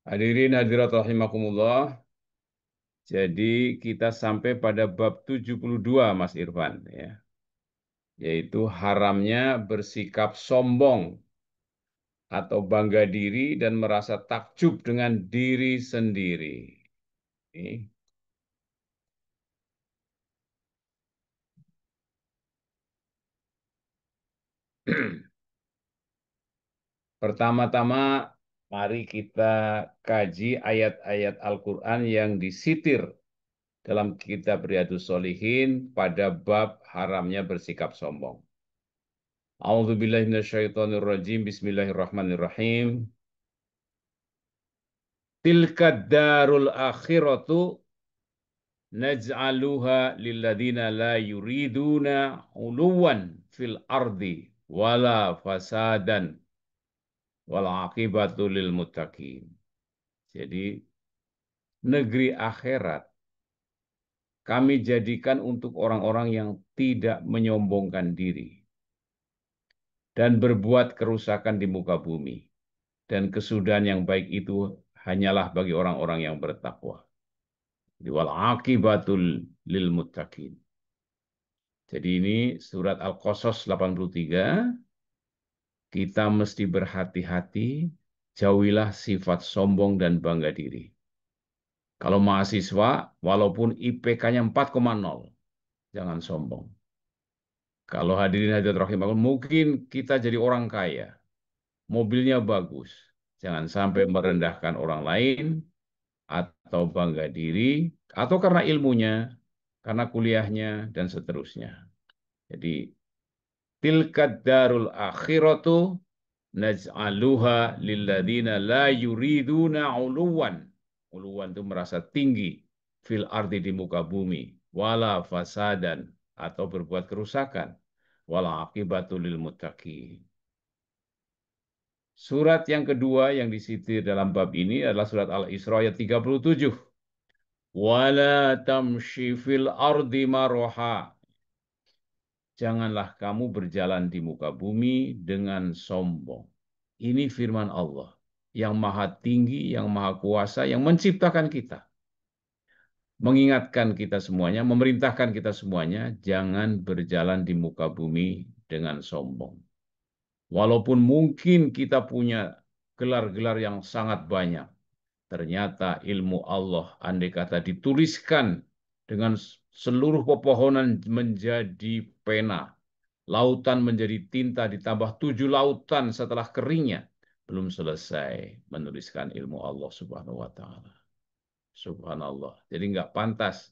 Hadirin hadirat rahimakumullah. Jadi kita sampai pada bab 72 Mas Irfan ya, yaitu haramnya bersikap sombong atau bangga diri dan merasa takjub dengan diri sendiri. Ini. Pertama-tama mari kita kaji ayat-ayat Al-Qur'an yang disitir dalam kitab Riyadhus Shalihin pada bab haramnya bersikap sombong. A'udzubillahi minasyaitonirrajim. Bismillahirrahmanirrahim. Tilka darul akhiratu naj'aluha lilladina la yuriduna uluwan fil ardi wala fasadan wal aqibatu lil muttaqin. Jadi negeri akhirat kami jadikan untuk orang-orang yang tidak menyombongkan diri dan berbuat kerusakan di muka bumi. Dan kesudahan yang baik itu hanyalah bagi orang-orang yang bertakwa. Wal aqibatul lil muttaqin. Jadi ini surat Al-Qasas 83. Kita mesti berhati-hati, jauhilah sifat sombong dan bangga diri. Kalau mahasiswa, walaupun IPK-nya 4,0, jangan sombong. Kalau hadirin hadirat rahimahullah, mungkin kita jadi orang kaya, mobilnya bagus. Jangan sampai merendahkan orang lain, atau bangga diri, atau karena ilmunya, karena kuliahnya, dan seterusnya. Jadi, tilkad darul akhiratu naj'aluha lilladina la yuriduna uluwan. Uluwan itu merasa tinggi fil ardi di muka bumi, wala fasadan atau berbuat kerusakan, wala akibatul lil muttaqin. Surat yang kedua yang disitir dalam bab ini adalah surat Al-Isra ayat 37. Wala tamshi fil ardi maroha. Janganlah kamu berjalan di muka bumi dengan sombong. Ini firman Allah yang maha tinggi, yang maha kuasa, yang menciptakan kita. Mengingatkan kita semuanya, memerintahkan kita semuanya, jangan berjalan di muka bumi dengan sombong. Walaupun mungkin kita punya gelar-gelar yang sangat banyak, ternyata ilmu Allah andai kata dituliskan dengan seluruh pepohonan menjadi pena, lautan menjadi tinta ditambah 7 lautan setelah keringnya, belum selesai menuliskan ilmu Allah Subhanahu wa taala. Subhanallah. Jadi nggak pantas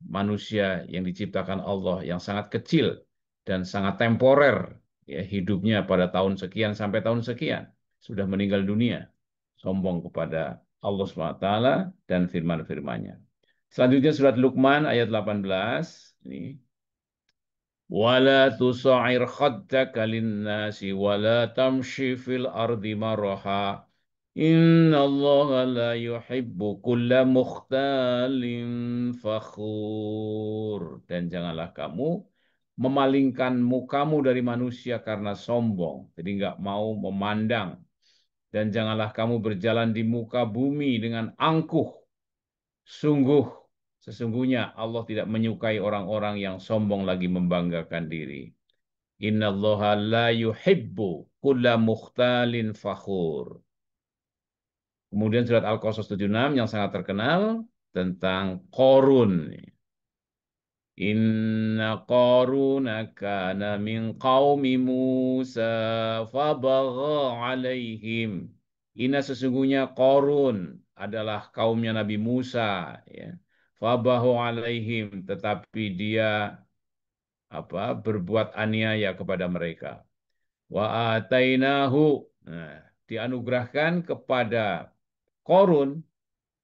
manusia yang diciptakan Allah yang sangat kecil dan sangat temporer, ya, hidupnya pada tahun sekian sampai tahun sekian, sudah meninggal dunia, sombong kepada Allah SWT dan firman-firmannya. Selanjutnya surat Luqman ayat 18. Ini. Wala tusa'ir khaddaka linnasi wala tamshi fil ardi maraha. Innallaha la yuhibbu kulla mukhtalin fakhur. Dan janganlah kamu memalingkan mukamu dari manusia karena sombong. Jadi nggak mau memandang. Dan janganlah kamu berjalan di muka bumi dengan angkuh. Sesungguhnya Allah tidak menyukai orang-orang yang sombong lagi membanggakan diri. Innallaha la yuhibbu kulla mukhtalin fakhur. Kemudian surat Al-Qasas 76 yang sangat terkenal tentang Qarun. Inna Qaruna kana min qaumi Musa fabagha alaihim. Inna sesungguhnya Qarun adalah kaumnya Nabi Musa, ya. Fabagha alaihim, tetapi dia berbuat aniaya kepada mereka. Wa atainahu, nah, dianugerahkan kepada Qarun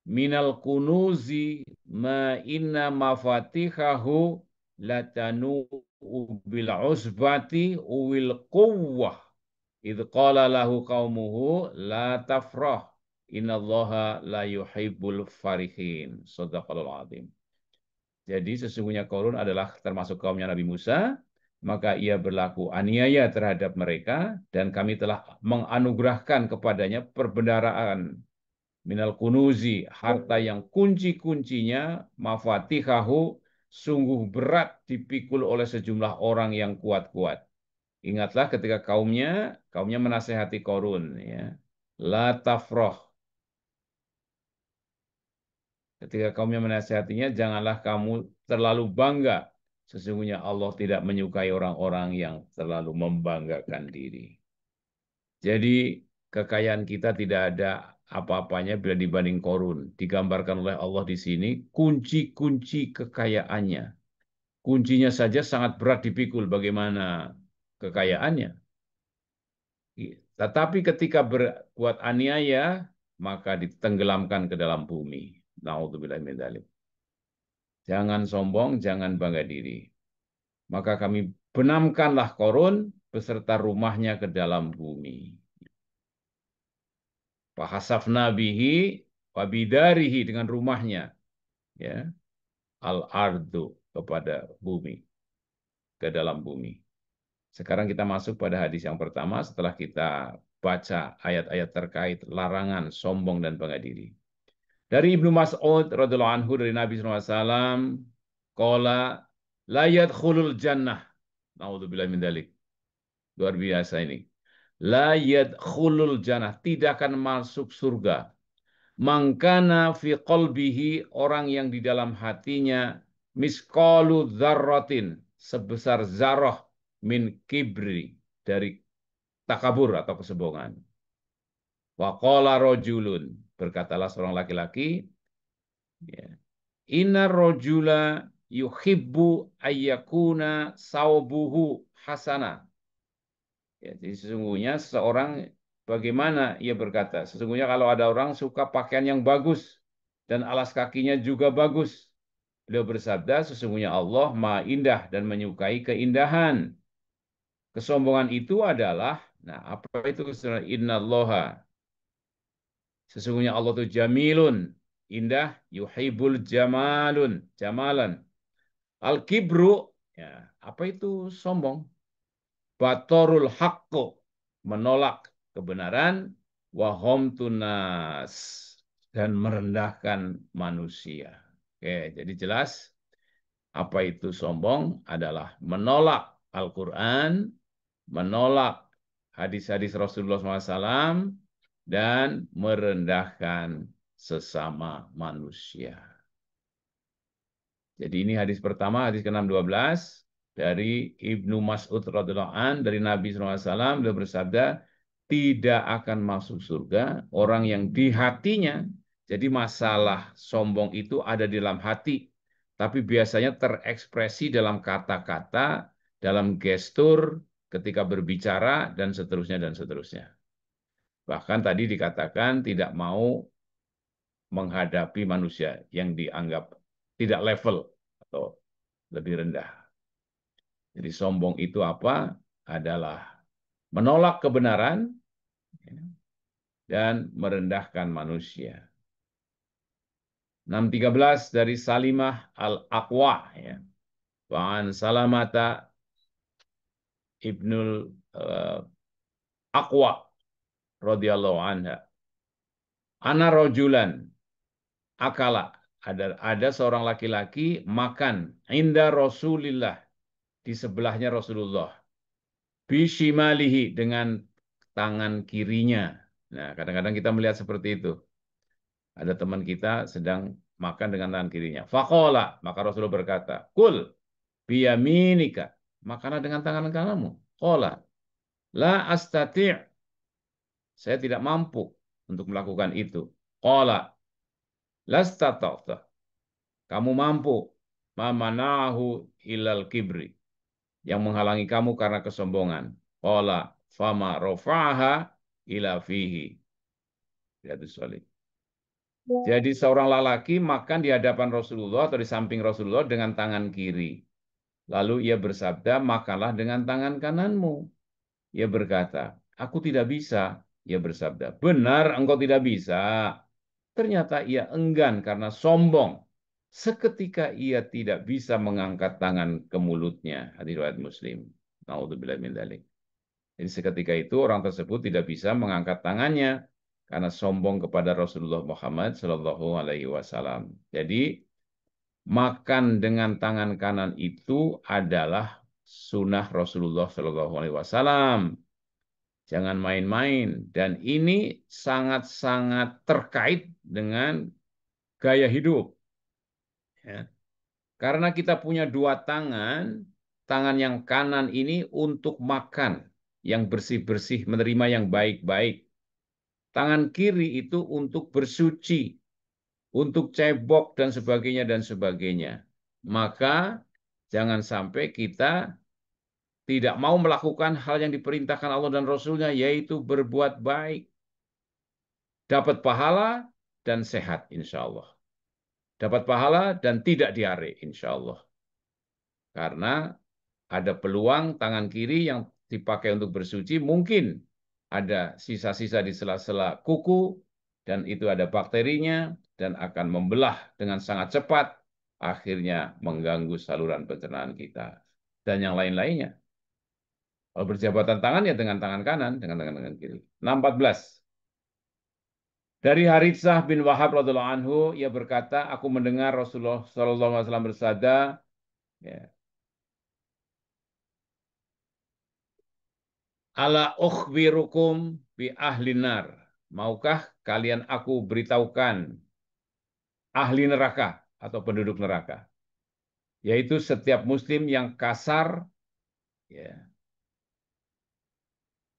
minal kunuzi ma inna mafatihahu latanu bil usbati uwil quwwah idh qala lahu qaumuhu la tafrah innallaha la yuhibbul farihin. Shadaqallahul azim. Jadi sesungguhnya Qarun adalah termasuk kaumnya Nabi Musa, maka ia berlaku aniaya terhadap mereka dan kami telah menganugerahkan kepadanya perbendaharaan minal kunuzi, harta yang kunci-kuncinya, mafatihahu, sungguh berat dipikul oleh sejumlah orang yang kuat-kuat. Ingatlah ketika kaumnya menasehati Korun, ya. La tafroh. Ketika kaumnya menasehatinya, janganlah kamu terlalu bangga. Sesungguhnya Allah tidak menyukai orang-orang yang terlalu membanggakan diri. Jadi kekayaan kita tidak ada apa-apanya bila dibanding Korun. Digambarkan oleh Allah di sini kunci-kunci kekayaannya. Kuncinya saja sangat berat dipikul bagaimana kekayaannya. Tetapi ketika berbuat aniaya, maka ditenggelamkan ke dalam bumi. Na'udzubillah min dzalik. Jangan sombong, jangan bangga diri. Maka kami benamkanlah Korun beserta rumahnya ke dalam bumi. Fahasafna bihi wabidarihi, dengan rumahnya, ya, al-ardu, kepada bumi, ke dalam bumi. Sekarang kita masuk pada hadis yang pertama setelah kita baca ayat-ayat terkait larangan sombong dan bangga diri. Dari Ibnu Mas'ud radhiyallahu anhu, dari Nabi SAW, qala la yadkhulul jannah. Naudzubillah min dzalik. Luar biasa ini. La yadkhulul jannah, tidak akan masuk surga. Mangkana fi qalbihi, orang yang di dalam hatinya misqalu dzarratin, sebesar zarah, min kibri, dari takabur atau kesombongan. Wa qala rajulun, berkatalah seorang laki-laki, ya, inna rajula yuhibbu ayyakuna saubuhu hasana. Ya, jadi sesungguhnya seseorang, bagaimana ia berkata, sesungguhnya kalau ada orang suka pakaian yang bagus dan alas kakinya juga bagus. Beliau bersabda, sesungguhnya Allah Maha Indah dan menyukai keindahan. Kesombongan itu adalah, nah apa itu kesombongan? Innallaha, sesungguhnya Allah itu jamilun, indah, yuhibul jamalan. Al-kibru, ya, apa itu sombong? Batorul haqqo, menolak kebenaran, wahom tunas, dan merendahkan manusia. Oke, jadi jelas apa itu sombong adalah menolak Al-Quran, menolak hadis-hadis Rasulullah SAW, dan merendahkan sesama manusia. Jadi ini hadis pertama, hadis ke-612 dari Ibnu Mas'ud radhiyallahu an, dari Nabi SAW. Beliau bersabda, tidak akan masuk surga orang yang di hatinya. Jadi masalah sombong itu ada di dalam hati, tapi biasanya terekspresi dalam kata-kata, dalam gestur, ketika berbicara, dan seterusnya dan seterusnya. Bahkan tadi dikatakan tidak mau menghadapi manusia yang dianggap tidak level atau lebih rendah. Jadi sombong itu apa? Adalah menolak kebenaran, ya, dan merendahkan manusia. 613 dari Salimah Al-Aqwa, ya. Wa'an Salamata Ibnul Aqwa radhiyallahu anha. Ana rojulan akala, ada seorang laki-laki makan inda Rasulillah, di sebelahnya Rasulullah, bishimalihi, dengan tangan kirinya. Nah, kadang-kadang kita melihat seperti itu. Ada teman kita sedang makan dengan tangan kirinya. Faqala, maka Rasulullah berkata, kul biyaminika, makanlah dengan tangan kananmu. Qala la astati', saya tidak mampu untuk melakukan itu. Qala lastata'ta, kamu mampu. Mamanahu ilal kibri, yang menghalangi kamu karena kesombongan. Qala fama rafa'aha ila fihi. Jadi seorang lelaki makan di hadapan Rasulullah atau di samping Rasulullah dengan tangan kiri. Lalu ia bersabda, makanlah dengan tangan kananmu. Ia berkata, aku tidak bisa. Ia bersabda, benar engkau tidak bisa. Ternyata ia enggan karena sombong. Seketika ia tidak bisa mengangkat tangan ke mulutnya. Hadis riwayat Muslim. Naudzubillah min dzalik. Jadi seketika itu orang tersebut tidak bisa mengangkat tangannya karena sombong kepada Rasulullah Muhammad Shallallahu Alaihi Wasallam. Jadi makan dengan tangan kanan itu adalah sunnah Rasulullah Shallallahu Alaihi Wasallam. Jangan main-main. Dan ini sangat-sangat terkait dengan gaya hidup. Ya. Karena kita punya dua tangan, tangan yang kanan ini untuk makan, yang bersih-bersih, menerima yang baik-baik. Tangan kiri itu untuk bersuci, untuk cebok dan sebagainya dan sebagainya. Maka jangan sampai kita tidak mau melakukan hal yang diperintahkan Allah dan Rasul-Nya, yaitu berbuat baik. Dapat pahala dan sehat, insya Allah. Dapat pahala dan tidak diare, insya Allah. Karena ada peluang tangan kiri yang dipakai untuk bersuci, mungkin ada sisa-sisa di sela-sela kuku, dan itu ada bakterinya, dan akan membelah dengan sangat cepat, akhirnya mengganggu saluran pencernaan kita. Dan yang lain-lainnya. Kalau berjabatan tangan, ya dengan tangan kanan, dengan tangan kiri. 14. Dari Haritsah bin Wahab radhiallahu anhu, ia berkata, aku mendengar Rasulullah SAW bersabda, ya, ala ukhbirukum bi ahlinar. Maukah kalian aku beritahukan ahli neraka atau penduduk neraka? Yaitu setiap muslim yang kasar, ya,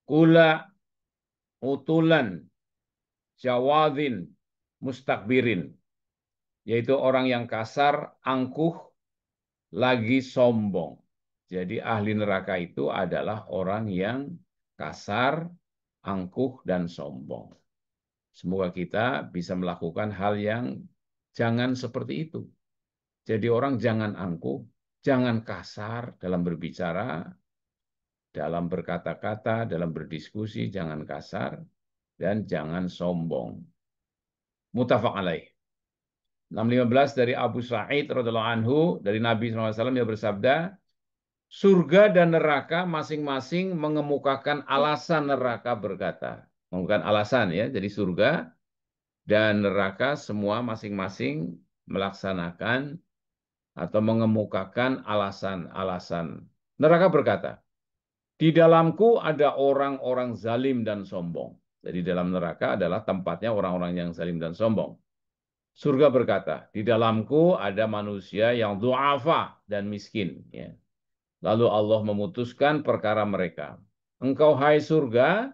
kula, utulan, jawadin, mustakbirin. Yaitu orang yang kasar, angkuh, lagi sombong. Jadi ahli neraka itu adalah orang yang kasar, angkuh, dan sombong. Semoga kita bisa melakukan hal yang jangan seperti itu. Jadi orang jangan angkuh, jangan kasar dalam berbicara, dalam berkata-kata, dalam berdiskusi, jangan kasar, dan jangan sombong. Muttafaq alaih. 615 dari Abu Sa'id radhiallahu anhu, dari Nabi SAW, yang bersabda, surga dan neraka masing-masing mengemukakan alasan neraka berkata. Mengemukakan alasan, ya. Jadi surga dan neraka semua masing-masing melaksanakan atau mengemukakan alasan-alasan. Neraka berkata, di dalamku ada orang-orang zalim dan sombong. Jadi dalam neraka adalah tempatnya orang-orang yang zalim dan sombong. Surga berkata, di dalamku ada manusia yang du'afa dan miskin. Ya. Lalu Allah memutuskan perkara mereka. Engkau, hai surga,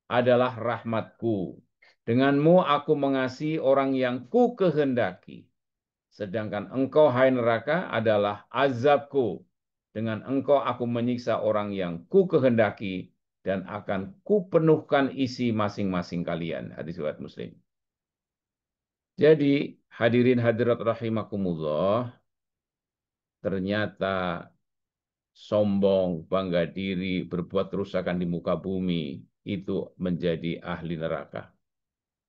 adalah rahmatku. Denganmu aku mengasihi orang yang ku kehendaki. Sedangkan engkau, hai neraka, adalah azabku. Dengan engkau aku menyiksa orang yang ku kehendaki dan akan ku penuhkan isi masing-masing kalian. Hadis riwayat Muslim. Jadi hadirin hadirat rahimakumullah, ternyata sombong, bangga diri, berbuat kerusakan di muka bumi itu menjadi ahli neraka.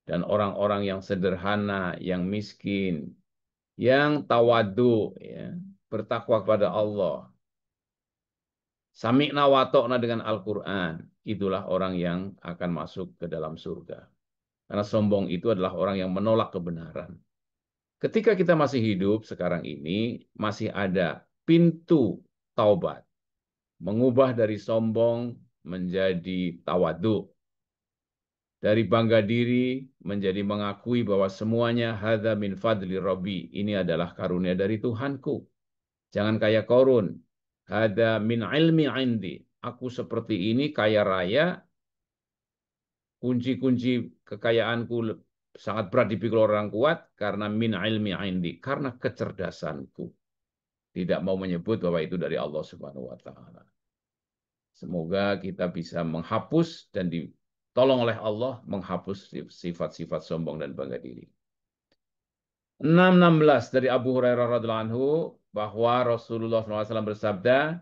Dan orang-orang yang sederhana, yang miskin, yang tawadu, ya, bertakwa kepada Allah, sami'na wa ta'na dengan Al-Quran, itulah orang yang akan masuk ke dalam surga. Karena sombong itu adalah orang yang menolak kebenaran. Ketika kita masih hidup sekarang ini, masih ada pintu taubat. Mengubah dari sombong menjadi tawadu. Dari bangga diri menjadi mengakui bahwa semuanya hadza min fadli Rabbi. Ini adalah karunia dari Tuhanku. Jangan kayak Korun. Hadza min ilmi indi. Aku seperti ini kaya raya. Kunci-kunci kekayaanku sangat berat dipikul orang kuat karena min ilmi indi. Karena kecerdasanku. Tidak mau menyebut bahwa itu dari Allah Subhanahu wa taala. Semoga kita bisa menghapus dan ditolong oleh Allah menghapus sifat-sifat sombong dan bangga diri. 616 dari Abu Hurairah radhiallahu anhu bahwa Rasulullah SAW bersabda,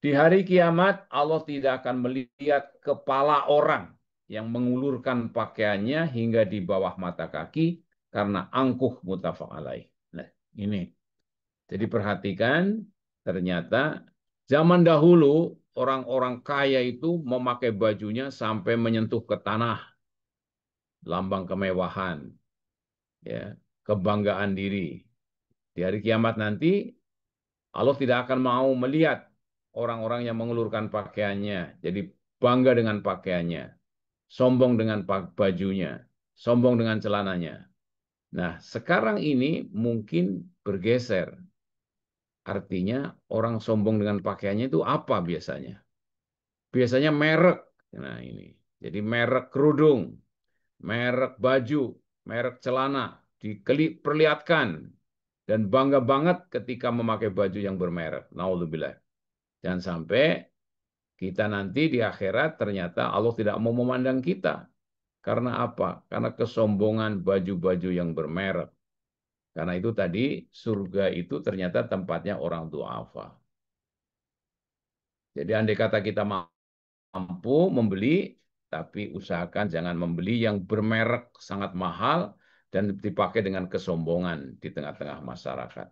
di hari kiamat Allah tidak akan melihat kepala orang yang mengulurkan pakaiannya hingga di bawah mata kaki karena angkuh, muttafaq alaih. Nah, ini. Jadi perhatikan, ternyata zaman dahulu orang-orang kaya itu memakai bajunya sampai menyentuh ke tanah. lambang kemewahan, ya, kebanggaan diri. Di hari kiamat nanti Allah tidak akan mau melihat orang-orang yang mengulurkan pakaiannya, jadi bangga dengan pakaiannya, sombong dengan bajunya, sombong dengan celananya. Nah, sekarang ini mungkin bergeser. Artinya orang sombong dengan pakaiannya itu apa biasanya? Biasanya merek. Nah, ini. Jadi merek kerudung, merek baju, merek celana diperlihatkan dan bangga banget ketika memakai baju yang bermerek. Naudzubillah. Jangan sampai kita nanti di akhirat ternyata Allah tidak mau memandang kita. Karena apa? Karena kesombongan baju-baju yang bermerek. Karena itu tadi surga itu ternyata tempatnya orang duafa. Jadi andai kata kita mampu membeli, tapi usahakan jangan membeli yang bermerek sangat mahal dan dipakai dengan kesombongan di tengah-tengah masyarakat.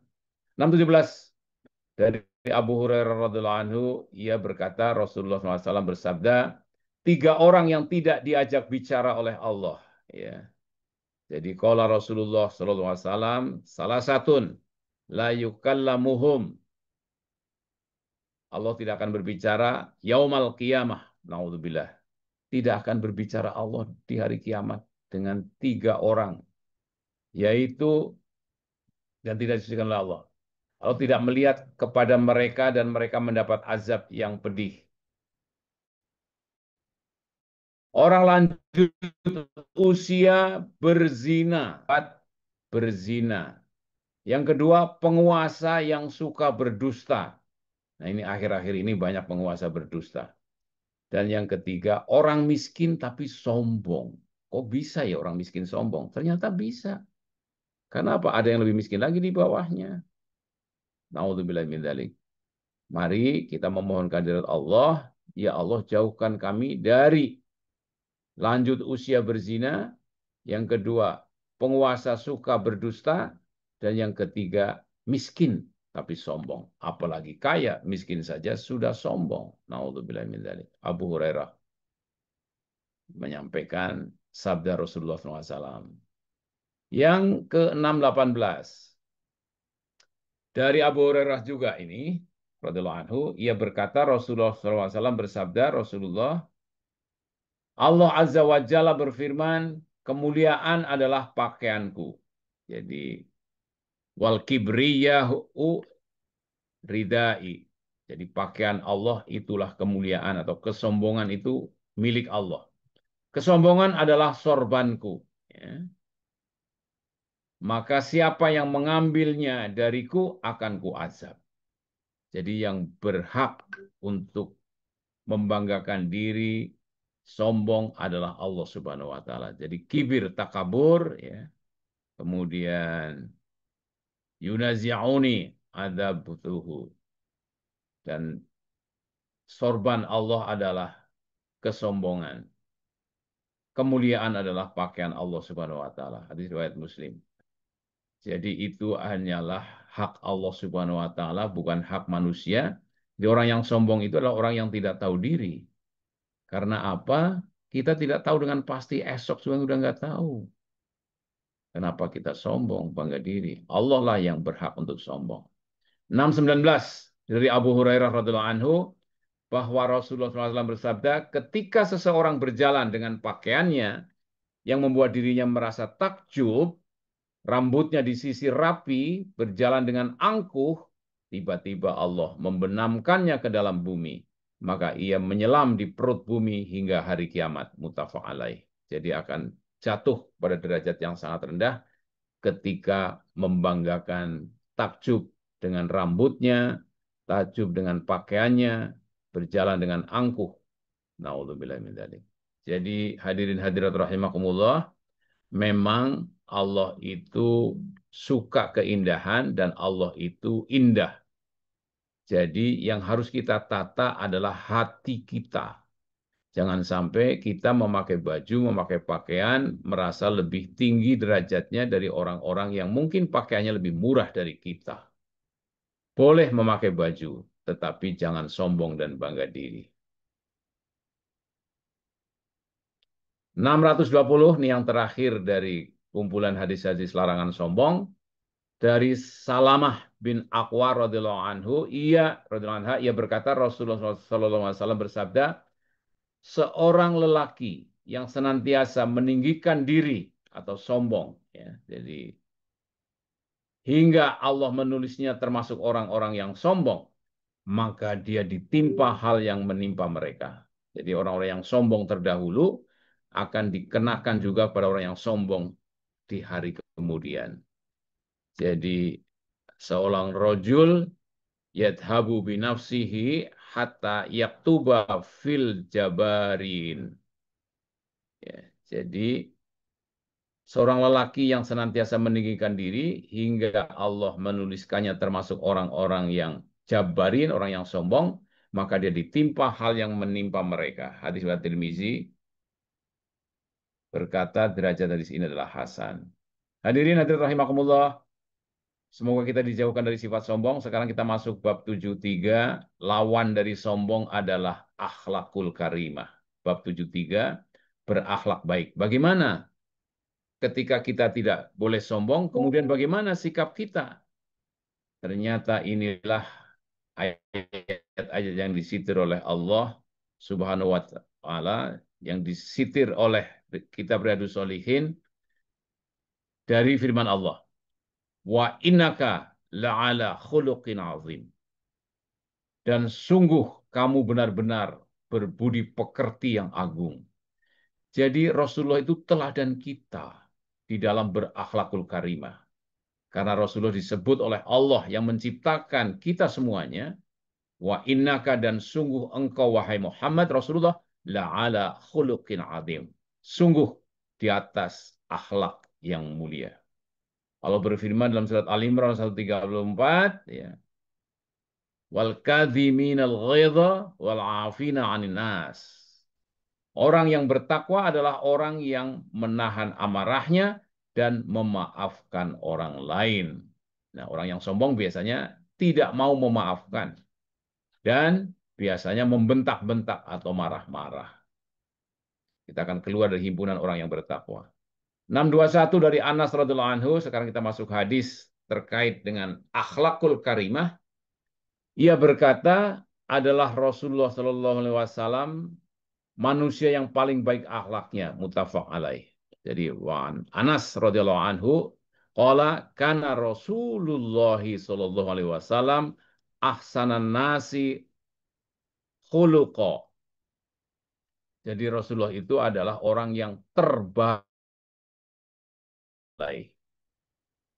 617 dari Abu Hurairah radhiallahu anhu, ia berkata Rasulullah SAW bersabda, 3 orang yang tidak diajak bicara oleh Allah. Ya. Jadi qala Rasulullah SAW, salah satun la yukallamuhum. Allah tidak akan berbicara yaumal qiyamah. Naudzubillah. Tidak akan berbicara Allah di hari kiamat dengan 3 orang, yaitu dan tidak disucikan oleh Allah. Allah tidak melihat kepada mereka dan mereka mendapat azab yang pedih. Orang lanjut usia berzina, berzina. Yang kedua, penguasa yang suka berdusta. Nah, ini akhir-akhir ini banyak penguasa berdusta. Dan yang ketiga, orang miskin tapi sombong. Kok bisa ya orang miskin sombong? Ternyata bisa. Karena apa? Ada yang lebih miskin lagi di bawahnya. Naudzubillah min dzalik. Mari kita memohon kehadirat Allah. Ya Allah, jauhkan kami dari lanjut usia berzina. Yang kedua, penguasa suka berdusta. Dan yang ketiga, miskin tapi sombong. Apalagi kaya, miskin saja sudah sombong. Naudzubillah min dzalik. Abu Hurairah menyampaikan sabda Rasulullah SAW. Yang ke-618 dari Abu Hurairah juga ini, radhiyallahu anhu, ia berkata Rasulullah SAW bersabda, Allah Azza wa Jalla berfirman, kemuliaan adalah pakaianku. Jadi wal kibriyahu ridai. Jadi pakaian Allah itulah kemuliaan atau kesombongan itu milik Allah. Kesombongan adalah sorbanku. Ya. Maka siapa yang mengambilnya dariku akan kuazab. Jadi yang berhak untuk membanggakan diri, sombong adalah Allah Subhanahu wa taala. Jadi kibir takabur ya. Kemudian yunazi'uni adzabtuhu dan sorban Allah adalah kesombongan. Kemuliaan adalah pakaian Allah Subhanahu wa taala. Hadis riwayat Muslim. Jadi itu hanyalah hak Allah Subhanahu wa taala, bukan hak manusia. Di orang yang sombong itu adalah orang yang tidak tahu diri. Karena apa? Kita tidak tahu dengan pasti esok juga udah nggak tahu. Kenapa kita sombong, bangga diri? Allah lah yang berhak untuk sombong. 619 dari Abu Hurairah radhiallahu anhu bahwa Rasulullah SAW bersabda, ketika seseorang berjalan dengan pakaiannya yang membuat dirinya merasa takjub, rambutnya disisir rapi, berjalan dengan angkuh, tiba-tiba Allah membenamkannya ke dalam bumi. Maka ia menyelam di perut bumi hingga hari kiamat. Muttafaq alaih. Jadi akan jatuh pada derajat yang sangat rendah ketika membanggakan takjub dengan rambutnya, takjub dengan pakaiannya, berjalan dengan angkuh. Na'udzubillah min dzalik. Jadi hadirin hadirat rahimakumullah, memang Allah itu suka keindahan dan Allah itu indah. Jadi yang harus kita tata adalah hati kita. Jangan sampai kita memakai baju, memakai pakaian, merasa lebih tinggi derajatnya dari orang-orang yang mungkin pakaiannya lebih murah dari kita. Boleh memakai baju, tetapi jangan sombong dan bangga diri. 620 nih yang terakhir dari kumpulan hadis-hadis larangan sombong dari Salamah bin Aqwa radhiyallahu anhu, radhiyallahu anha, ia berkata Rasulullah SAW bersabda, seorang lelaki yang senantiasa meninggikan diri atau sombong, ya, jadi hingga Allah menulisnya termasuk orang-orang yang sombong, maka dia ditimpa hal yang menimpa mereka. Jadi orang-orang yang sombong terdahulu akan dikenakan juga pada orang yang sombong di hari kemudian. Jadi seorang rojul yadhabu binafsihi hatta yaktuba fil jabarin. Ya, jadi seorang lelaki yang senantiasa meninggikan diri hingga Allah menuliskannya termasuk orang-orang yang jabarin, orang yang sombong, maka dia ditimpa hal yang menimpa mereka. Hadis riwayat Tirmizi berkata derajat hadis ini adalah hasan. Hadirin hadirat rahimakumullah, semoga kita dijauhkan dari sifat sombong. Sekarang kita masuk bab 73. Lawan dari sombong adalah akhlakul karimah. Bab 73, berakhlak baik. Bagaimana ketika kita tidak boleh sombong, kemudian bagaimana sikap kita? Ternyata inilah ayat-ayat yang disitir oleh Allah Subhanahu wa taala, yang disitir oleh kitab Riyadhus Shalihin dari firman Allah. Wa innaka la'ala khuluqin azim. Dan sungguh kamu benar-benar berbudi pekerti yang agung. Jadi Rasulullah itu teladan kita di dalam berakhlakul karimah. Karena Rasulullah disebut oleh Allah yang menciptakan kita semuanya. Wa innaka, dan sungguh engkau wahai Muhammad Rasulullah la'ala khuluqin azim. Sungguh di atas akhlak yang mulia. Allah berfirman dalam surat Al-Imran 134, ya. Wal kadhiminal ghaidha wal 'afina 'anil nas. Orang yang bertakwa adalah orang yang menahan amarahnya dan memaafkan orang lain. Nah, orang yang sombong biasanya tidak mau memaafkan dan biasanya membentak-bentak atau marah-marah. Kita akan keluar dari himpunan orang yang bertakwa. 621 dari Anas radhiyallahu anhu. Sekarang kita masuk hadis terkait dengan akhlakul karimah. Ia berkata, adalah Rasulullah Shallallahu Alaihi Wasallam manusia yang paling baik akhlaknya, muttafaq alaih. Jadi wan Anas radhiyallahu anhu qala kana Rasulullah sallallahu alaihi wasallam ahsanan nasi khuluqa. Jadi Rasulullah itu adalah orang yang terbaik.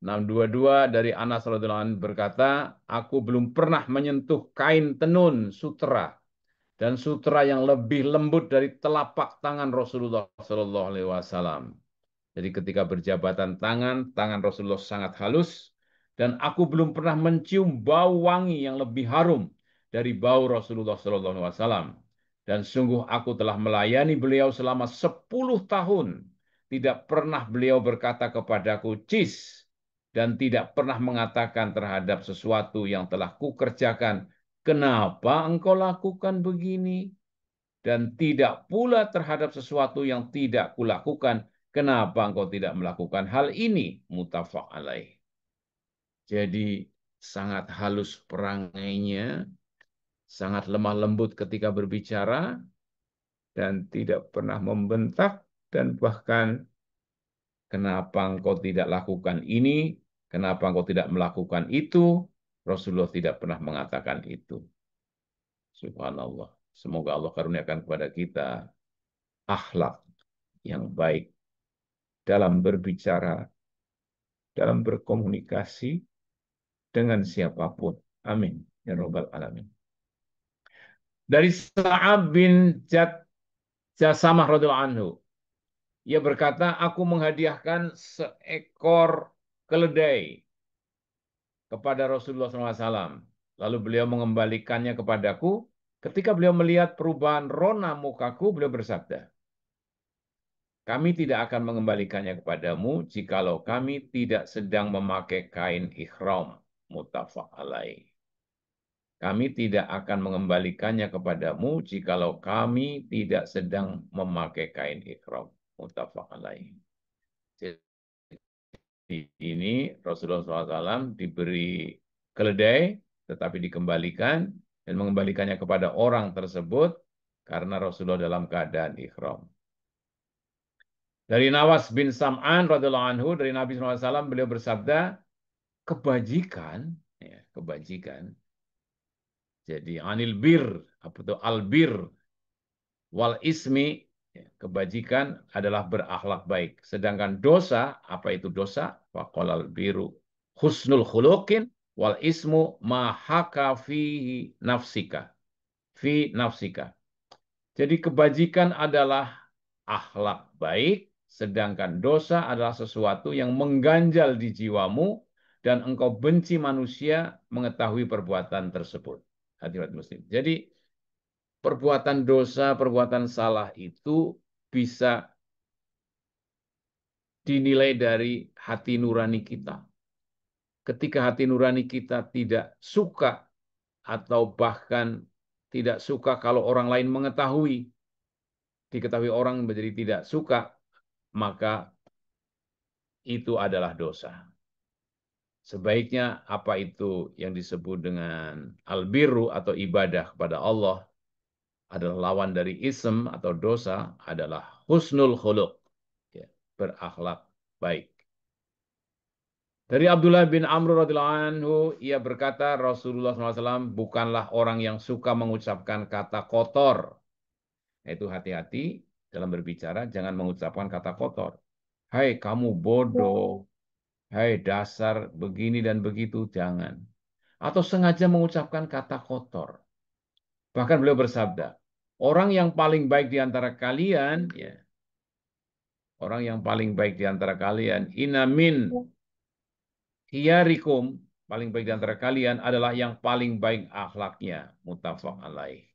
622 dari Anas radhiyallahu anhu berkata, aku belum pernah menyentuh kain tenun sutra dan sutra yang lebih lembut dari telapak tangan Rasulullah sallallahu alaihi wasallam. Jadi ketika berjabatan tangan, tangan Rasulullah sangat halus. Dan aku belum pernah mencium bau wangi yang lebih harum dari bau Rasulullah SAW. Dan sungguh aku telah melayani beliau selama 10 tahun. Tidak pernah beliau berkata kepadaku, cis. Dan tidak pernah mengatakan terhadap sesuatu yang telah kukerjakan, kenapa engkau lakukan begini? Dan tidak pula terhadap sesuatu yang tidak kulakukan, kenapa engkau tidak melakukan hal ini? Muttafaq alaih. Jadi sangat halus perangainya, sangat lemah lembut ketika berbicara, dan tidak pernah membentak, dan bahkan kenapa engkau tidak lakukan ini, kenapa engkau tidak melakukan itu, Rasulullah tidak pernah mengatakan itu. Subhanallah. Semoga Allah karuniakan kepada kita akhlak yang baik dalam berbicara, dalam berkomunikasi dengan siapapun. Amin. Ya Rabbal Alamin. Dari Sa'ab bin Jasamah radhiyallahu anhu. Ia berkata, aku menghadiahkan seekor keledai kepada Rasulullah SAW. Lalu beliau mengembalikannya kepadaku. Ketika beliau melihat perubahan rona mukaku, beliau bersabda, kami tidak akan mengembalikannya kepadamu jikalau kami tidak sedang memakai kain ihram. Muttafaq alaih. Kami tidak akan mengembalikannya kepadamu jikalau kami tidak sedang memakai kain ihram. Muttafaq alaih. Jadi ini Rasulullah SAW diberi keledai, tetapi dikembalikan dan mengembalikannya kepada orang tersebut karena Rasulullah dalam keadaan ihram. Dari Nawas bin Sam'an radhiyallahu anhu dari Nabi SAW beliau bersabda, kebajikan, ya, kebajikan. Jadi anil bir, apa itu albir wal ismi, ya, kebajikan adalah berakhlak baik. Sedangkan dosa, apa itu dosa? Faqalal biru husnul khuluqin wal ismu ma haka fi nafsika. Fi nafsika. Jadi kebajikan adalah akhlak baik, sedangkan dosa adalah sesuatu yang mengganjal di jiwamu dan engkau benci manusia mengetahui perbuatan tersebut. Hadirat muslim. Jadi perbuatan dosa, perbuatan salah itu bisa dinilai dari hati nurani kita. Ketika hati nurani kita tidak suka atau bahkan tidak suka kalau orang lain mengetahui, diketahui orang menjadi tidak suka, maka itu adalah dosa. Sebaiknya apa itu yang disebut dengan albirru atau ibadah kepada Allah adalah lawan dari ism atau dosa adalah husnul khuluq, ya, berakhlak baik. Dari Abdullah bin Amr radhiyallahu anhu, ia berkata Rasulullah SAW bukanlah orang yang suka mengucapkan kata kotor. Yaitu hati-hati dalam berbicara, jangan mengucapkan kata kotor. Hai kamu bodoh, hai dasar begini dan begitu, jangan. Atau sengaja mengucapkan kata kotor. Bahkan beliau bersabda, orang yang paling baik di antara kalian, ya, orang yang paling baik di antara kalian, inamin hiyarikum, paling baik di antara kalian adalah yang paling baik akhlaknya. Muttafaq alaih.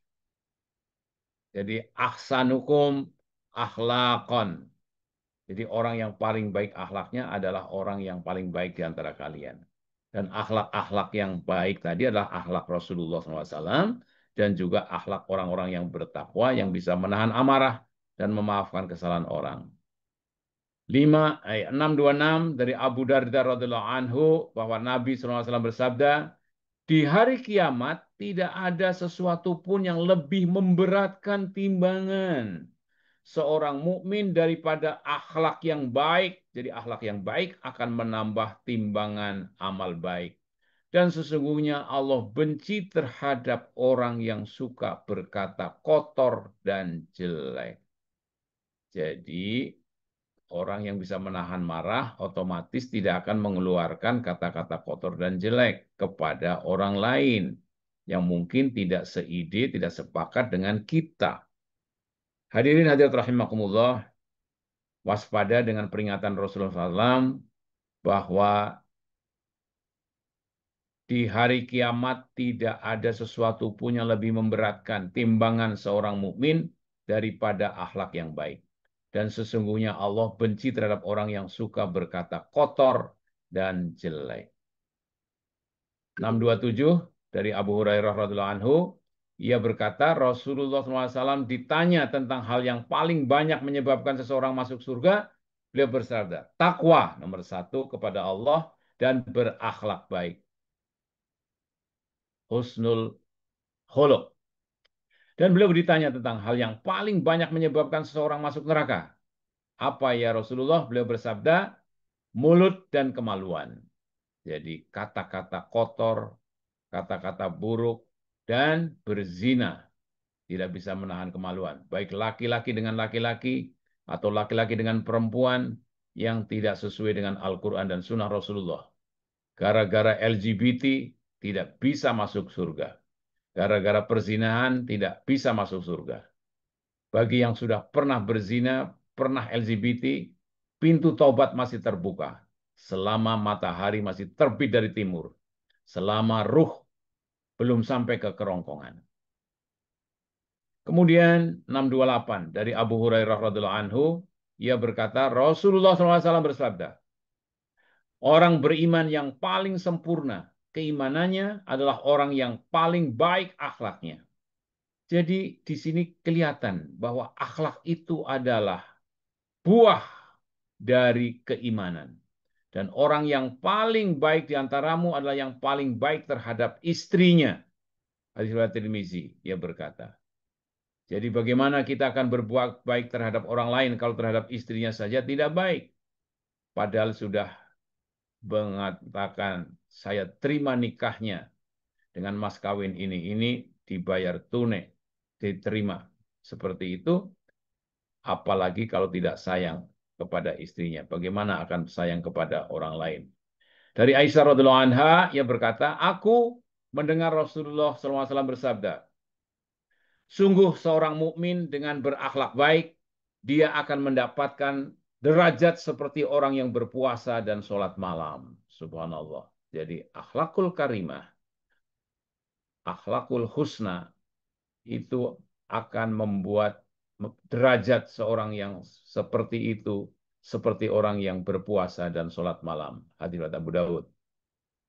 Jadi ahsanukum akhlakon. Jadi orang yang paling baik akhlaknya adalah orang yang paling baik di antara kalian. Dan akhlak-akhlak yang baik tadi adalah akhlak Rasulullah SAW dan juga akhlak orang-orang yang bertakwa yang bisa menahan amarah dan memaafkan kesalahan orang. 626 dari Abu Darda radhiyallahu anhu bahwa Nabi SAW bersabda, di hari kiamat tidak ada sesuatu pun yang lebih memberatkan timbangan seorang mukmin daripada akhlak yang baik. Jadi akhlak yang baik akan menambah timbangan amal baik. Dan sesungguhnya Allah benci terhadap orang yang suka berkata kotor dan jelek. Jadi orang yang bisa menahan marah otomatis tidak akan mengeluarkan kata-kata kotor dan jelek kepada orang lain yang mungkin tidak seide, tidak sepakat dengan kita. Hadirin hadirat rahimakumullah, waspada dengan peringatan Rasulullah SAW bahwa di hari kiamat tidak ada sesuatu pun yang lebih memberatkan timbangan seorang mukmin daripada akhlak yang baik. Dan sesungguhnya Allah benci terhadap orang yang suka berkata kotor dan jelek. 627 dari Abu Hurairah radhiyallahu anhu, ia berkata Rasulullah SAW ditanya tentang hal yang paling banyak menyebabkan seseorang masuk surga. Beliau bersabda, takwa nomor 1 kepada Allah dan berakhlak baik. Husnul khuluq. Dan beliau ditanya tentang hal yang paling banyak menyebabkan seseorang masuk neraka. Apa ya Rasulullah? Beliau bersabda, mulut dan kemaluan. Jadi kata-kata kotor, kata-kata buruk, dan berzina. Tidak bisa menahan kemaluan. Baik laki-laki dengan laki-laki, atau laki-laki dengan perempuan yang tidak sesuai dengan Al-Quran dan Sunnah Rasulullah. Gara-gara LGBT tidak bisa masuk surga. Gara-gara perzinahan tidak bisa masuk surga. Bagi yang sudah pernah berzina, pernah LGBT, pintu taubat masih terbuka. Selama matahari masih terbit dari timur. Selama ruh belum sampai ke kerongkongan. Kemudian 628 dari Abu Hurairah radhiyallahu anhu, ia berkata, Rasulullah SAW bersabda, orang beriman yang paling sempurna keimanannya adalah orang yang paling baik akhlaknya. Jadi di sini kelihatan bahwa akhlak itu adalah buah dari keimanan. Dan orang yang paling baik di antaramu adalah yang paling baik terhadap istrinya. Hadis riwayat Tirmizi, ia berkata. Jadi bagaimana kita akan berbuat baik terhadap orang lain kalau terhadap istrinya saja tidak baik. Padahal sudah mengatakan saya terima nikahnya dengan mas kawin ini dibayar tunai, diterima. Seperti itu, apalagi kalau tidak sayang kepada istrinya. Bagaimana akan sayang kepada orang lain? Dari Aisyah radhiallahu anha, ia berkata, aku mendengar Rasulullah SAW bersabda, sungguh seorang mukmin dengan berakhlak baik, dia akan mendapatkan derajat seperti orang yang berpuasa dan sholat malam. Subhanallah. Jadi akhlakul karimah, akhlakul husna itu akan membuat derajat seorang yang seperti itu, seperti orang yang berpuasa dan sholat malam. Hadis riwayat Abu Daud.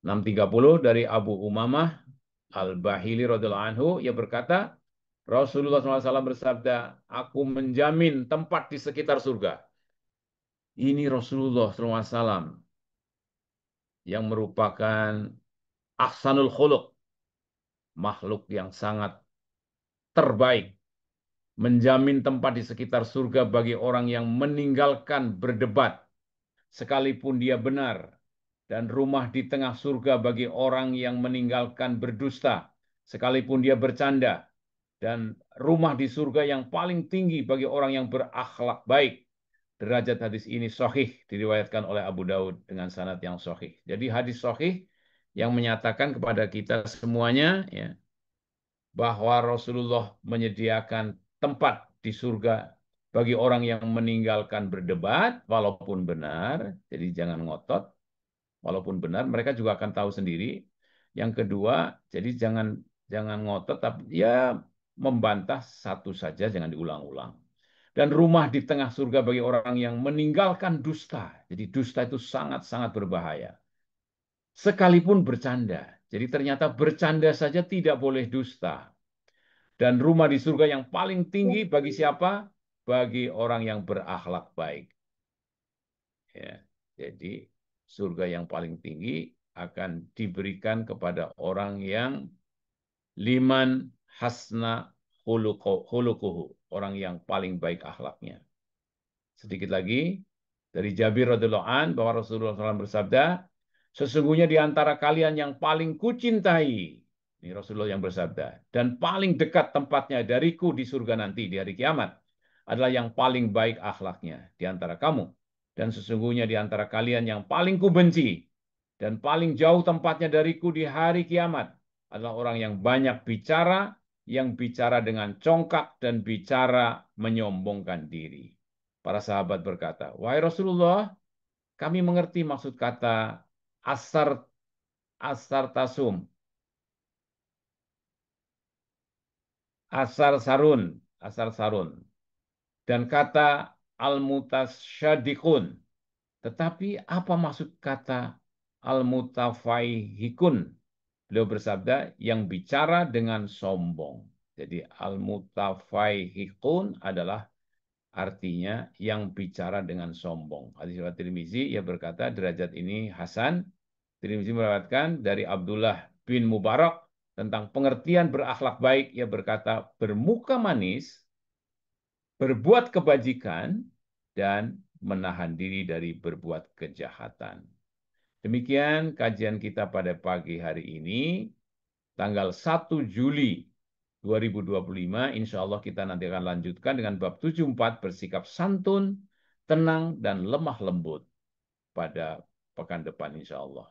630 dari Abu Umamah Al-Bahili radhiyallahu anhu, ia berkata, Rasulullah SAW bersabda, aku menjamin tempat di sekitar surga. Ini Rasulullah SAW yang merupakan ahsanul khuluq, makhluk yang sangat terbaik, menjamin tempat di sekitar surga bagi orang yang meninggalkan berdebat, sekalipun dia benar, dan rumah di tengah surga bagi orang yang meninggalkan berdusta, sekalipun dia bercanda, dan rumah di surga yang paling tinggi bagi orang yang berakhlak baik. Derajat hadis ini sahih, diriwayatkan oleh Abu Daud dengan sanad yang sahih. Jadi hadis sahih yang menyatakan kepada kita semuanya ya, bahwa Rasulullah menyediakan tempat di surga bagi orang yang meninggalkan berdebat, walaupun benar, jadi jangan ngotot, walaupun benar, mereka juga akan tahu sendiri. Yang kedua, jadi jangan jangan ngotot, tapi ya membantah satu saja, jangan diulang-ulang. Dan rumah di tengah surga bagi orang yang meninggalkan dusta. Jadi dusta itu sangat-sangat berbahaya. Sekalipun bercanda. Jadi ternyata bercanda saja tidak boleh dusta. Dan rumah di surga yang paling tinggi bagi siapa? Bagi orang yang berakhlak baik. Ya, jadi surga yang paling tinggi akan diberikan kepada orang yang liman hasna hulukuhu, orang yang paling baik akhlaknya. Sedikit lagi dari Jabir radhiyallahu an bahwa Rasulullah SAW bersabda, sesungguhnya di antara kalian yang paling kucintai, ini Rasulullah yang bersabda, dan paling dekat tempatnya dariku di surga nanti di hari kiamat adalah yang paling baik akhlaknya di antara kamu. Dan sesungguhnya di antara kalian yang paling kubenci dan paling jauh tempatnya dariku di hari kiamat adalah orang yang banyak bicara, yang bicara dengan congkak dan bicara menyombongkan diri. Para sahabat berkata, wahai Rasulullah, kami mengerti maksud kata asar asar tasum, asar sarun, dan kata al-mutasyadikun. Tetapi apa maksud kata al-mutafaihikun? Beliau bersabda, yang bicara dengan sombong. Jadi al-mutafaihikun adalah artinya yang bicara dengan sombong. Hadis riwayat Tirmizi, ia berkata derajat ini hasan. Tirmizi meriwayatkan dari Abdullah bin Mubarak tentang pengertian berakhlak baik. Ia berkata bermuka manis, berbuat kebajikan, dan menahan diri dari berbuat kejahatan. Demikian kajian kita pada pagi hari ini, tanggal 1 Juli 2025. Insya Allah kita nanti akan lanjutkan dengan bab 74, bersikap santun, tenang, dan lemah lembut pada pekan depan insya Allah.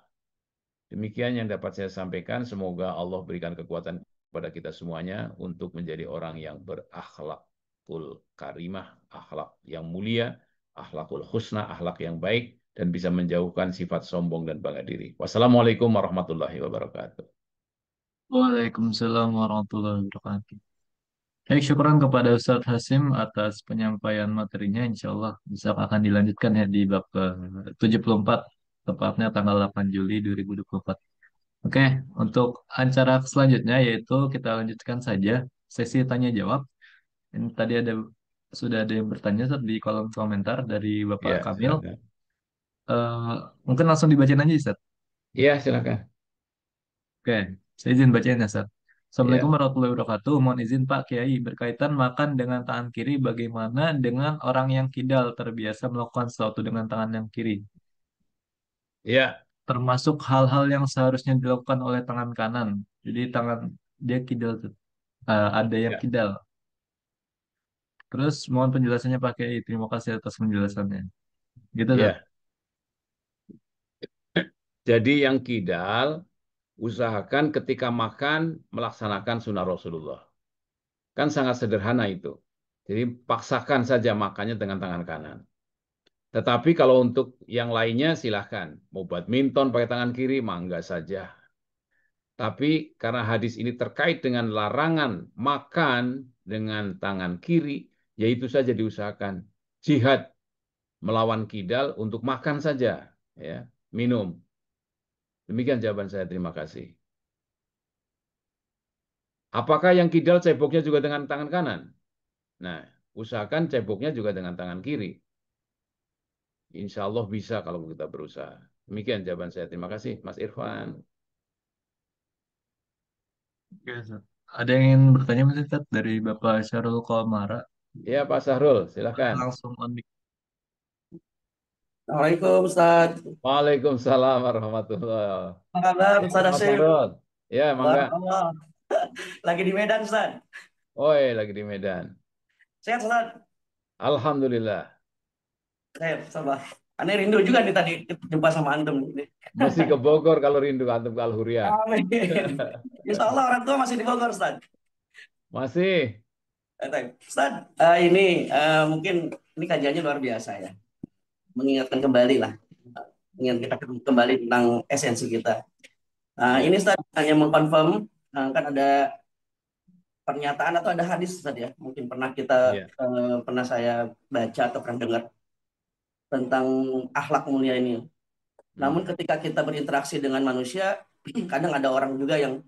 Demikian yang dapat saya sampaikan. Semoga Allah berikan kekuatan kepada kita semuanya untuk menjadi orang yang berakhlakul karimah, akhlak yang mulia, akhlakul husna, akhlak yang baik, dan bisa menjauhkan sifat sombong dan bangga diri. Wassalamualaikum warahmatullahi wabarakatuh. Waalaikumsalam warahmatullahi wabarakatuh. Baik, syukuran kepada Ustadz Hasim atas penyampaian materinya. Insya Allah bisa akan dilanjutkan ya di bab ke 74, tepatnya tanggal 8 Juli 2024. Oke, untuk acara selanjutnya yaitu kita lanjutkan saja sesi tanya jawab. Ini tadi ada sudah ada yang bertanya Ustaz, di kolom komentar dari Bapak Ya, Kamil. silakan. Eh, Mungkin langsung dibacain aja Ustaz. Ya, silakan. Oke, saya izin bacain ya Ustaz. Assalamualaikum Ya, warahmatullahi wabarakatuh. Mohon izin Pak Kiai, berkaitan makan dengan tangan kiri, bagaimana dengan orang yang kidal terbiasa melakukan sesuatu dengan tangan yang kiri? ya, Termasuk hal-hal yang seharusnya dilakukan oleh tangan kanan. Jadi tangan dia kidal tuh. Ada yang ya, kidal. Terus mohon penjelasannya Pak Kiai. Terima kasih atas penjelasannya. Gitu Ustaz. ya. Jadi yang kidal, usahakan ketika makan melaksanakan sunnah Rasulullah. Kan sangat sederhana itu. Jadi paksakan saja makannya dengan tangan kanan. Tetapi kalau untuk yang lainnya silahkan. Mau badminton pakai tangan kiri, mangga saja. Tapi karena hadis ini terkait dengan larangan makan dengan tangan kiri, yaitu saja diusahakan jihad melawan kidal untuk makan saja, ya, minum. Demikian jawaban saya. Terima kasih. Apakah yang kidal ceboknya juga dengan tangan kanan? Nah, usahakan ceboknya juga dengan tangan kiri. Insya Allah bisa kalau kita berusaha. Demikian jawaban saya. Terima kasih, Mas Irfan. Oke, Ustaz. Ada yang ingin bertanya Mas Ustaz dari Bapak Syarul Komara? Ya, Pak Sahrul, silakan. Langsung on mic. Assalamualaikum Ustaz. Waalaikumsalam warahmatullahi wabarakatuh. Apa kabar Ya, Ustaz Mas Hasim? Sahrul. Ya, mangga. Allah. Lagi di Medan Ustaz. Oi, lagi di Medan. Sehat Ustaz? Alhamdulillah. Sehat, sabar. Aneh rindu juga nih tadi jumpa sama Antum. Mesti ke Bogor kalau rindu antum ke Al-Hurriyah. Amin. Insya Allah orang tua masih di Bogor Ustaz. Masih. Ustaz, ini mungkin ini kajiannya luar biasa ya. Mengingatkan kembali lah. Mengingat kita kembali tentang esensi kita. Ini Ya, Ustaz hanya mengkonfirm kan ada pernyataan atau ada hadis Ustaz ya. Mungkin ya. pernah saya baca atau pernah dengar tentang akhlak mulia ini. Namun Hmm, ketika kita berinteraksi dengan manusia, kadang ada orang juga yang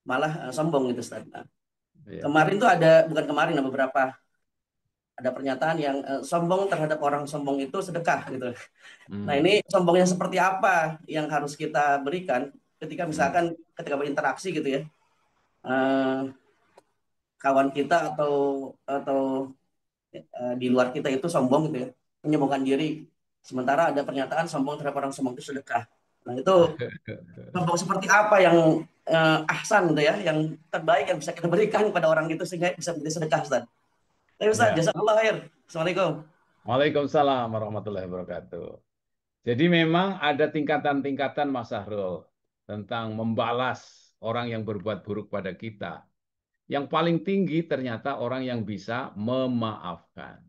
malah sombong gitu Ustaz. Nah, ya. kemarin tuh ada, bukan kemarin, beberapa ada pernyataan yang sombong terhadap orang sombong itu sedekah gitu. Nah Hmm, ini sombongnya seperti apa yang harus kita berikan ketika hmm, misalkan ketika berinteraksi gitu ya, eh, kawan kita atau di luar kita itu sombong gitu ya, menyombongkan diri. Sementara ada pernyataan sombong terhadap orang sombong itu sedekah. Nah itu sombong seperti apa yang ahsan gitu ya, yang terbaik yang bisa kita berikan kepada orang itu sehingga bisa menjadi sedekah Ustaz. Ayo Ustaz, ya. jazakallah khair. Assalamualaikum. Waalaikumsalam warahmatullahi wabarakatuh. Jadi memang ada tingkatan-tingkatan Mas Sahrul tentang membalas orang yang berbuat buruk pada kita. Yang paling tinggi ternyata orang yang bisa memaafkan.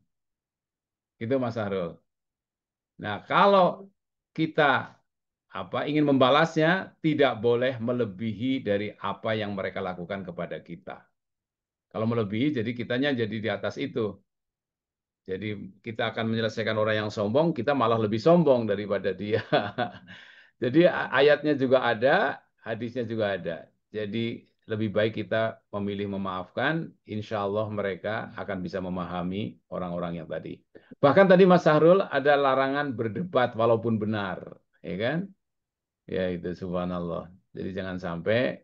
Itu Mas Sahrul. Nah, kalau kita ingin membalasnya, tidak boleh melebihi dari apa yang mereka lakukan kepada kita. Kalau melebihi, jadi kitanya jadi di atas itu. Jadi kita akan menyelesaikan orang yang sombong, kita malah lebih sombong daripada dia. Jadi ayatnya juga ada, hadisnya juga ada. Jadi lebih baik kita memilih memaafkan, insya Allah mereka akan bisa memahami orang-orang yang tadi. Bahkan tadi Mas Sahrul ada larangan berdebat walaupun benar, ya kan? Ya itu subhanallah. Jadi jangan sampai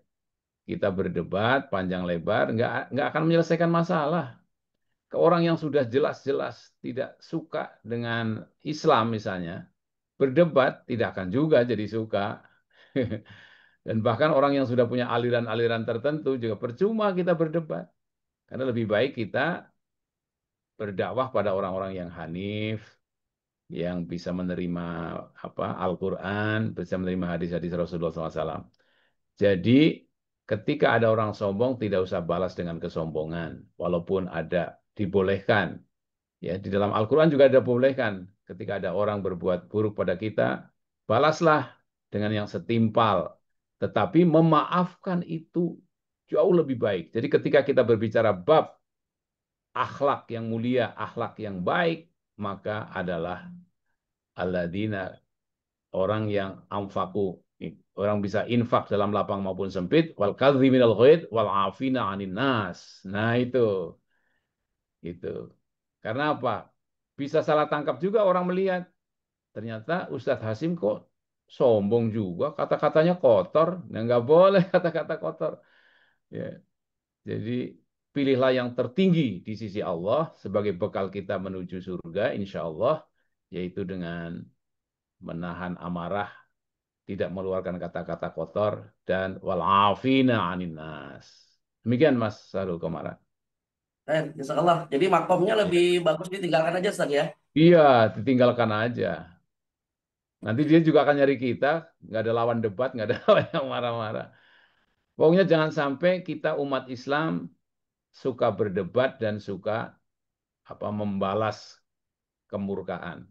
kita berdebat panjang lebar, nggak akan menyelesaikan masalah. Ke orang yang sudah jelas-jelas tidak suka dengan Islam misalnya, berdebat tidak akan juga jadi suka. Dan bahkan orang yang sudah punya aliran-aliran tertentu juga percuma kita berdebat. Karena lebih baik kita berdakwah pada orang-orang yang hanif, yang bisa menerima Al-Quran, bisa menerima hadis-hadis Rasulullah SAW. Jadi ketika ada orang sombong, tidak usah balas dengan kesombongan. Walaupun ada, dibolehkan. Ya, di dalam Al-Quran juga ada bolehkan. Ketika ada orang berbuat buruk pada kita, balaslah dengan yang setimpal. Tetapi memaafkan itu jauh lebih baik. Jadi ketika kita berbicara bab akhlak yang mulia, akhlak yang baik, maka adalah alladzina, orang yang amfaku, orang bisa infak dalam lapang maupun sempit, wal kadhiminal ghaid wal afina 'anil nas. Nah itu. Karena apa? Bisa salah tangkap juga orang melihat. Ternyata Ustadz Hasim kok sombong juga, kata-katanya kotor. Nah, nggak boleh kata-kata kotor. Ya, jadi pilihlah yang tertinggi di sisi Allah sebagai bekal kita menuju surga, insya Allah, yaitu dengan menahan amarah, tidak mengeluarkan kata-kata kotor, dan wal'afina anin nas. Demikian Mas Sarul Komara. Insya Allah. Jadi makomnya Iya, lebih bagus ditinggalkan aja Ustaz ya. iya, ditinggalkan aja. Nanti dia juga akan nyari kita, nggak ada lawan debat, nggak ada lawan yang marah-marah. Pokoknya jangan sampai kita umat Islam suka berdebat dan suka membalas kemurkaan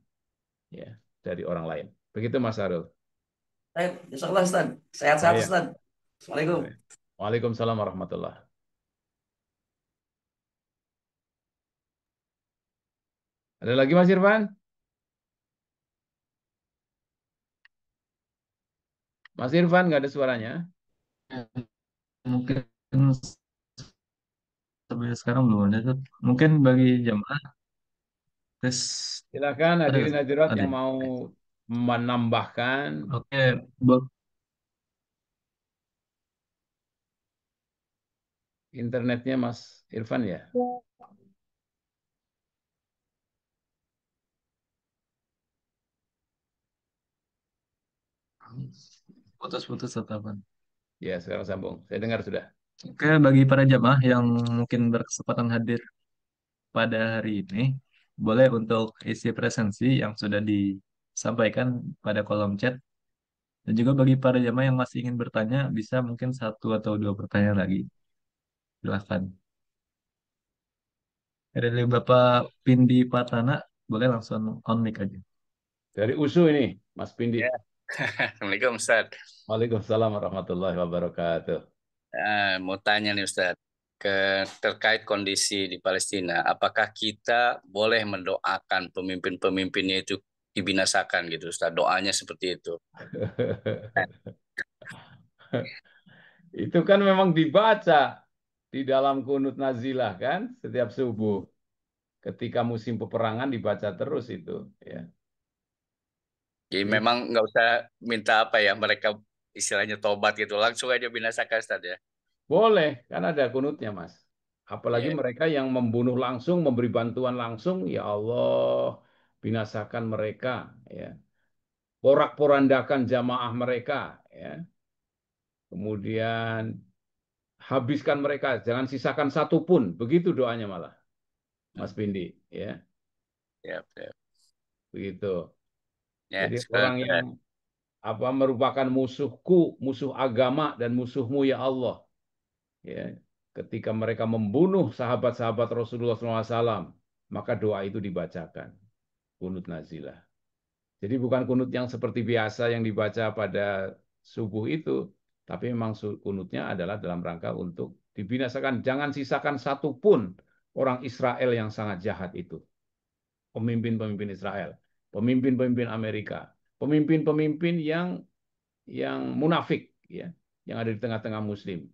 ya dari orang lain. Begitu Mas Arul. Insya Allah Ustaz. Ah, Sehat-sehat ya. Ustaz. Assalamualaikum. Waalaikumsalam warahmatullah. Ada lagi Mas Irfan? Mas Irfan nggak ada suaranya. Mungkin sampai sekarang belum ada tuh. Mungkin bagi jamaah tes Silakan ada nggak hadirin tuh? hadirat Ada yang ya? mau menambahkan Oke, bu- internetnya Mas Irfan ya. putus-putus atau apa? Ya, sekarang sambung. Saya dengar sudah. Oke, bagi para jamaah yang mungkin berkesempatan hadir pada hari ini, boleh untuk isi presensi yang sudah disampaikan pada kolom chat. Dan juga bagi para jamaah yang masih ingin bertanya, bisa mungkin satu atau dua pertanyaan lagi. Silahkan. Dari Bapak Pindi Patana, boleh langsung on mic aja. Dari USU ini, Mas Pindi. Ya, Assalamualaikum Ustaz. Waalaikumsalam warahmatullahi wabarakatuh. Mau tanya nih Ustaz, terkait kondisi di Palestina, apakah kita boleh mendoakan pemimpin-pemimpinnya itu dibinasakan gitu Ustaz? Doanya seperti itu. Itu kan memang dibaca di dalam kunut nazilah kan setiap subuh. Ketika musim peperangan dibaca terus itu ya. Jadi Jadi memang nggak usah minta apa ya, mereka istilahnya tobat gitu, langsung aja binasakan Ustaz ya. boleh kan ada kunutnya Mas. Apalagi Ya, mereka yang membunuh langsung, memberi bantuan langsung, ya Allah, binasakan mereka ya. Porak-porandakan jamaah mereka ya. Kemudian habiskan mereka, jangan sisakan satu pun. Begitu doanya malah Mas Bindi ya. ya, ya. Begitu. Ya, Jadi sekarang orang yang merupakan musuhku, musuh agama dan musuhmu ya Allah. Ya, ketika mereka membunuh sahabat-sahabat Rasulullah SAW, maka doa itu dibacakan. Kunut nazilah. Jadi bukan kunut yang seperti biasa yang dibaca pada subuh itu, tapi memang kunutnya adalah dalam rangka untuk dibinasakan. Jangan sisakan satu pun orang Israel yang sangat jahat itu. Pemimpin-pemimpin Israel, pemimpin-pemimpin Amerika, pemimpin-pemimpin yang munafik ya, yang ada di tengah-tengah muslim.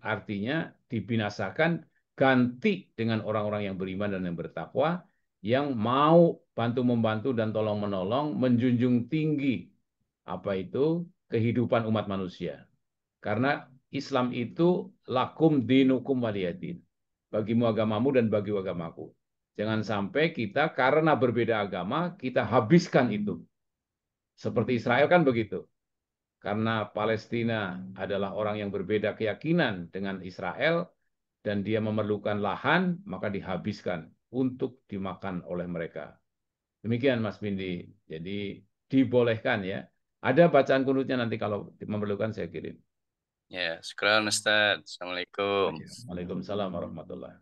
Artinya dibinasakan, ganti dengan orang-orang yang beriman dan yang bertakwa yang mau bantu-membantu dan tolong-menolong, menjunjung tinggi apa itu kehidupan umat manusia. Karena Islam itu lakum dinukum waliyadin. Bagimu agamamu dan bagi agamaku. Jangan sampai kita karena berbeda agama, kita habiskan itu. Seperti Israel kan begitu. Karena Palestina adalah orang yang berbeda keyakinan dengan Israel dan dia memerlukan lahan, maka dihabiskan untuk dimakan oleh mereka. Demikian Mas Bindi. Jadi dibolehkan ya. Ada bacaan kunutnya nanti kalau memerlukan saya kirim. ya, sekarang Ustaz. Assalamualaikum. Waalaikumsalam warahmatullahi.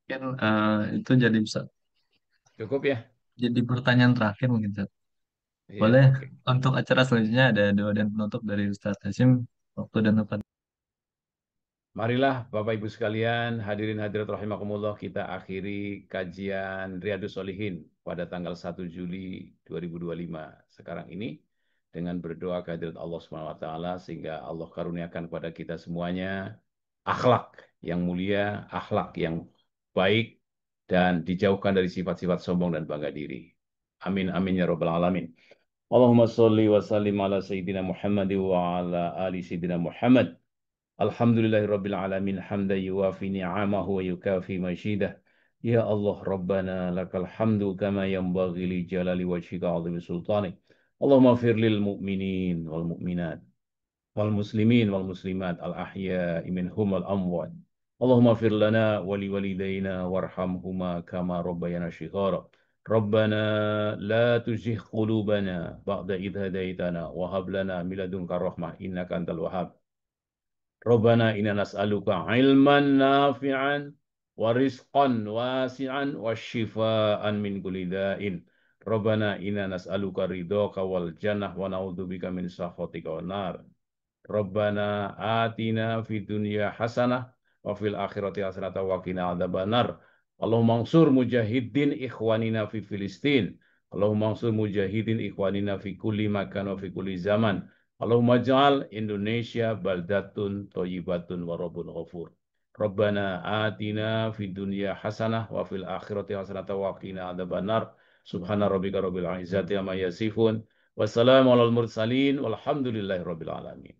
Mungkin itu jadi bisa Cukup ya? jadi pertanyaan terakhir mungkin, Ustaz. Iya, Boleh oke. untuk acara selanjutnya ada doa dan penutup dari Ustadz Hashim. Waktu dan tempat. Marilah Bapak Ibu sekalian, hadirin hadirat rahimakumullah, kita akhiri kajian Riyadus Solihin pada tanggal 1 Juli 2025 sekarang ini. dengan berdoa kehadirat Allah Subhanahu wa taala sehingga Allah karuniakan kepada kita semuanya akhlak yang mulia, akhlak yang baik dan dijauhkan dari sifat-sifat sombong dan bangga diri. Amin amin ya rabbal alamin. Allahumma sholli wa sallim ala sayyidina Muhammad wa ala ali sayyidina Muhammad. Alhamdulillahi rabbil alamin hamdan yuwafi ni'amahu wa yukafi masyidah. Ya Allah Rabbana lakal hamdu kama yanbaghi li jalali wajhika 'azimi sultanik. Allahumma fir lil mu'minin wal mu'minat wal muslimin wal muslimat al ahya'i minhum wal amwat. Allahumma fir lana wa li walidayna warhamhuma kama rabbayana shighara. Rabbana la tuzigh qulubana ba'da idh hadaitana wa hab lana min ladunka rahmah innaka antal wahhab. Rabbana inna nas'aluka ilman nafi'an wa rizqan wasi'an wa shifaan min kulli da'in. Rabbana inna nas'aluka ridhaka wal jannah wa na'udzubika min sakhatika wan nar. Rabbana atina fid dunya hasanah wa fil akhirati hasanah wa qina adzabannar. Allahumma ansur mujahidin ikhwanina fi Filistin. Allahumma ansur mujahidin ikhwanina fi kulli makan wa fi kulli zaman. Allahumma ja'al Indonesia baldatun thayyibatun wa rabbun ghafur. Rabbana atina fid dunya hasanah wa fil akhirati hasanah wa qina adzabannar. Subhana rabbika rabbil izzati amma yasifun. Wassalamu alal mursalin walhamdulillahi rabbil alamin.